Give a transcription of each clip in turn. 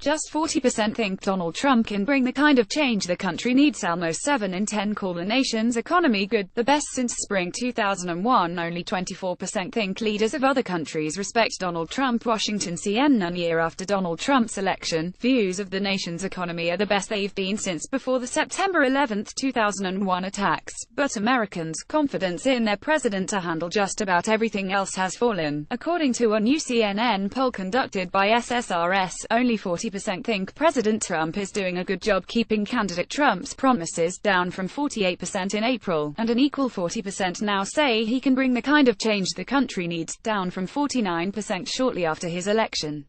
Just 40% think Donald Trump can bring the kind of change the country needs. Almost 7 in 10 call the nation's economy good, the best since spring 2001. Only 24% think leaders of other countries respect Donald Trump. Washington CNN. Year after Donald Trump's election, views of the nation's economy are the best they've been since before the September 11, 2001 attacks. But Americans' confidence in their president to handle just about everything else has fallen. According to a new CNN poll conducted by SSRS, only 40% think President Trump is doing a good job keeping candidate Trump's promises, down from 48% in April, and an equal 40% now say he can bring the kind of change the country needs, down from 49% shortly after his election.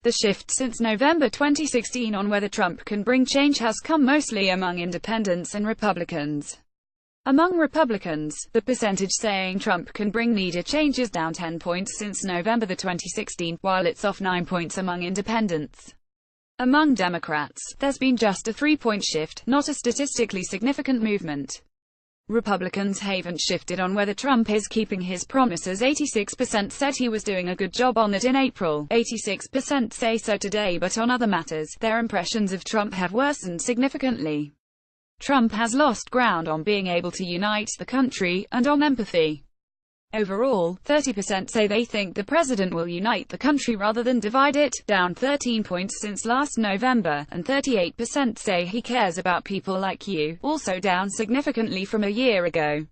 The shift since November 2016 on whether Trump can bring change has come mostly among independents and Republicans. Among Republicans, the percentage saying Trump can bring needed change is down 10 points since November 2016, while it's off 9 points among independents. Among Democrats, there's been just a 3-point shift, not a statistically significant movement. Republicans haven't shifted on whether Trump is keeping his promises. 86% said he was doing a good job on that in April. 86% say so today, but on other matters, their impressions of Trump have worsened significantly. Trump has lost ground on being able to unite the country, and on empathy. Overall, 30% say they think the president will unite the country rather than divide it, down 13 points since last November, and 38% say he cares about people like you, also down significantly from a year ago.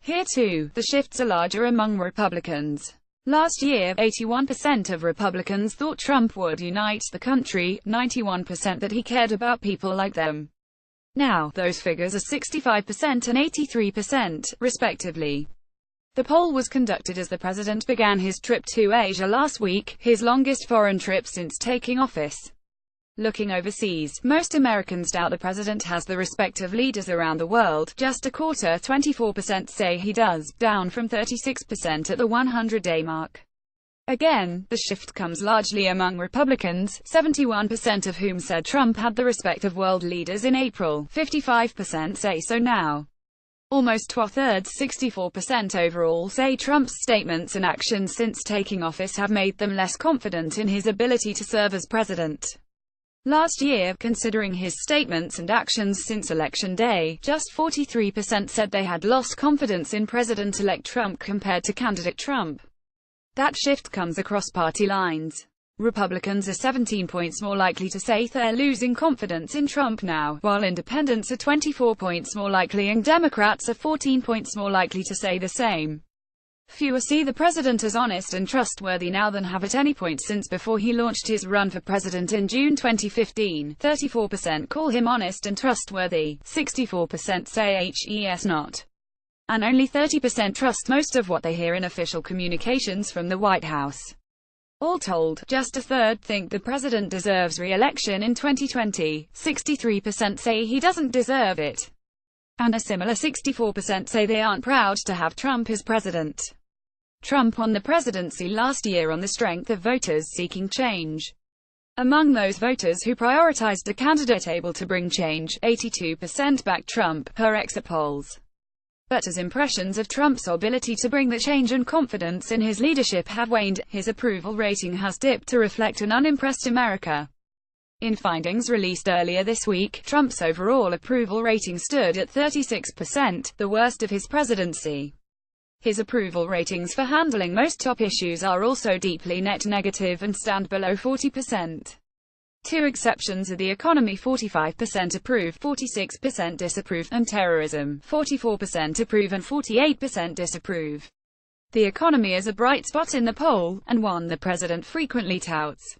Here too, the shifts are larger among Republicans. Last year, 81% of Republicans thought Trump would unite the country, 91% that he cared about people like them. Now, those figures are 65% and 83%, respectively. The poll was conducted as the president began his trip to Asia last week, his longest foreign trip since taking office. Looking overseas, most Americans doubt the president has the respect of leaders around the world. Just a quarter, 24% say he does, down from 36% at the 100-day mark. Again, the shift comes largely among Republicans, 71% of whom said Trump had the respect of world leaders in April. 55% say so now. Almost two-thirds, 64% overall, say Trump's statements and actions since taking office have made them less confident in his ability to serve as president. Last year, considering his statements and actions since Election Day, just 43% said they had lost confidence in President-elect Trump compared to candidate Trump. That shift comes across party lines. Republicans are 17 points more likely to say they're losing confidence in Trump now, while independents are 24 points more likely and Democrats are 14 points more likely to say the same. Fewer see the president as honest and trustworthy now than have at any point since before he launched his run for president in June 2015. 34% call him honest and trustworthy, 64% say he's not. And only 30% trust most of what they hear in official communications from the White House. All told, just a third think the president deserves re-election in 2020, 63% say he doesn't deserve it, and a similar 64% say they aren't proud to have Trump as president. Trump won the presidency last year on the strength of voters seeking change. Among those voters who prioritized a candidate able to bring change, 82% backed Trump, per exit polls. But as impressions of Trump's ability to bring the change and confidence in his leadership have waned, his approval rating has dipped to reflect an unimpressed America. In findings released earlier this week, Trump's overall approval rating stood at 36%, the worst of his presidency. His approval ratings for handling most top issues are also deeply net negative and stand below 40%. Two exceptions are the economy: 45% approve, 46% disapprove, and terrorism, 44% approve and 48% disapprove. The economy is a bright spot in the poll, and one the president frequently touts.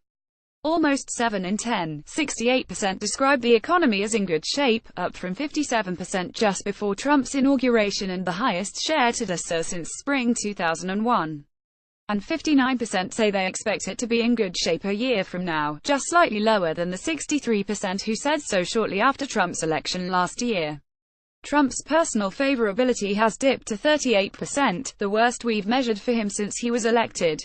Almost 7 in 10, 68% describe the economy as in good shape, up from 57% just before Trump's inauguration and the highest share to do so since spring 2001. And 59% say they expect it to be in good shape a year from now, just slightly lower than the 63% who said so shortly after Trump's election last year. Trump's personal favorability has dipped to 38%, the worst we've measured for him since he was elected.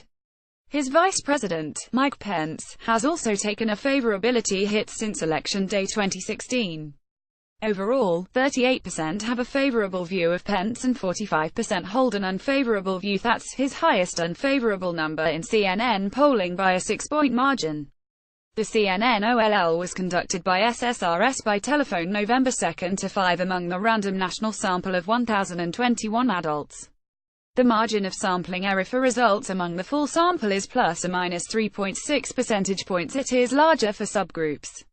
His vice president, Mike Pence, has also taken a favorability hit since Election Day 2016. Overall, 38% have a favorable view of Pence and 45% hold an unfavorable view. That's his highest unfavorable number in CNN polling by a 6-point margin. The CNN-OLL was conducted by SSRS by telephone November 2 to 5 among the random national sample of 1,021 adults. The margin of sampling error for results among the full sample is plus or minus 3.6 percentage points. It is larger for subgroups.